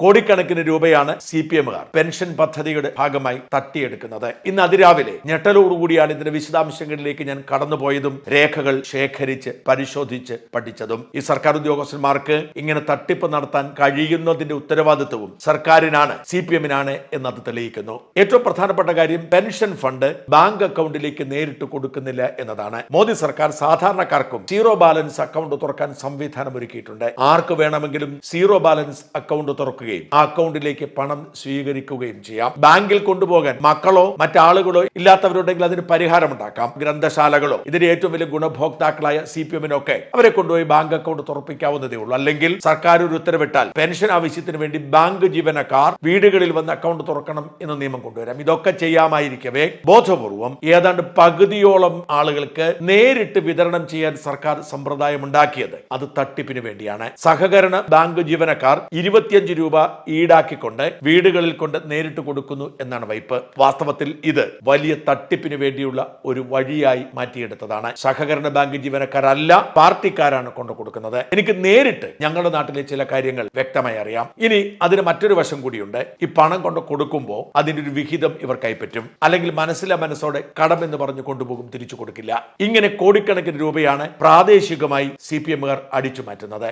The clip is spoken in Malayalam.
കോടിക്കണക്കിന് രൂപയാണ് CPMകാർ പെൻഷൻ പദ്ധതിയുടെ ഭാഗമായി തട്ടിയെടുക്കുന്നത്. ഇന്ന് അതിരാവിലെ ഞെട്ടലോടുകൂടിയാണ് ഇതിന്റെ വിശദാംശങ്ങളിലേക്ക് ഞാൻ കടന്നുപോയതും രേഖകൾ ശേഖരിച്ച് പരിശോധിച്ച് പഠിച്ചതും. ഈ സർക്കാർ ഉദ്യോഗസ്ഥന്മാർക്ക് ഇങ്ങനെ തട്ടിപ്പ് നടത്താൻ കഴിയുന്നതിന്റെ ഉത്തരവാദിത്വവും സർക്കാരിനാണ്, CPMനാണ് എന്നത് തെളിയിക്കുന്നു. ഏറ്റവും പ്രധാനപ്പെട്ട കാര്യം പെൻഷൻ ഫണ്ട് ബാങ്ക് അക്കൗണ്ടിലേക്ക് നേരിട്ട് കൊടുക്കുന്നില്ല എന്നതാണ്. മോദി സർക്കാർ സാധാരണക്കാർക്കും സീറോ ബാലൻസ് അക്കൗണ്ട് തുറക്കാൻ സംവിധാനം ഒരുക്കിയിട്ടുണ്ട്. ആർക്ക് വേണമെങ്കിലും സീറോ ബാലൻസ് അക്കൗണ്ട് തുറക്കുകയും ആ അക്കൗണ്ടിലേക്ക് പണം സ്വീകരിക്കുകയും ചെയ്യാം. ബാങ്കിൽ കൊണ്ടുപോകാൻ മക്കളോ മറ്റാളുകളോ ഇല്ലാത്തവരുണ്ടെങ്കിൽ അതിന് പരിഹാരമുണ്ടാക്കാം. ഗ്രന്ഥശാലകളോ ഇതിന് ഏറ്റവും വലിയ ഗുണഭോക്താക്കളായ CPMനൊക്കെ അവരെ കൊണ്ടുപോയി ബാങ്ക് അക്കൗണ്ട് തുറപ്പിക്കാവുന്നതേ ഉള്ളൂ. അല്ലെങ്കിൽ സർക്കാർ ഒരു ഉത്തരവിട്ടാൽ പെൻഷൻ ആവശ്യത്തിന് വേണ്ടി ബാങ്ക് ജീവനക്കാർ വീടുകളിൽ വന്ന് അക്കൗണ്ട് തുറക്കണം എന്ന നിയമം കൊണ്ടുവരാം. ഇതൊക്കെ ചെയ്യാമായിരിക്കവേ ബോധപൂർവം ഏതാണ്ട് പകുതിയോളം ആളുകൾക്ക് നേരിട്ട് വിതരണം ചെയ്യാൻ സർക്കാർ സമ്പ്രദായം ഉണ്ടാക്കിയത് അത് തട്ടിപ്പിന് വേണ്ടിയാണ്. സഹകരണ ബാങ്ക് ജീവനക്കാർ 25 രൂപ ഈടാക്കിക്കൊണ്ട് വീടുകളിൽ കൊണ്ട് നേരിട്ട് കൊടുക്കുന്നു എന്നാണ് വൈപ്പ്. വാസ്തവത്തിൽ ഇത് വലിയ തട്ടിപ്പിന് വേണ്ടിയുള്ള ഒരു വഴിയായി മാറ്റിയെടുത്തതാണ്. സഹകരണ ബാങ്ക് ജീവനക്കാരല്ല, പാർട്ടിക്കാരാണ് കൊണ്ടു കൊടുക്കുന്നത്. എനിക്ക് നേരിട്ട് ഞങ്ങളുടെ നാട്ടിലെ ചില കാര്യങ്ങൾ വ്യക്തമായി അറിയാം. ഇനി അതിന് മറ്റൊരു വശം കൂടിയുണ്ട്. ഈ പണം കൊണ്ട് കൊടുക്കുമ്പോൾ അതിന്റെ ഒരു വിഹിതം ഇവർ കൈപ്പറ്റും, അല്ലെങ്കിൽ മനസ്സോടെ കടമെന്ന് പറഞ്ഞു കൊണ്ടുപോകും, തിരിച്ചു കൊടുക്കില്ല. ഇങ്ങനെ കോടിക്കണക്കിന് രൂപയാണ് പ്രാദേശികമായി CPMകാർ അടിച്ചു മാറ്റുന്നത്.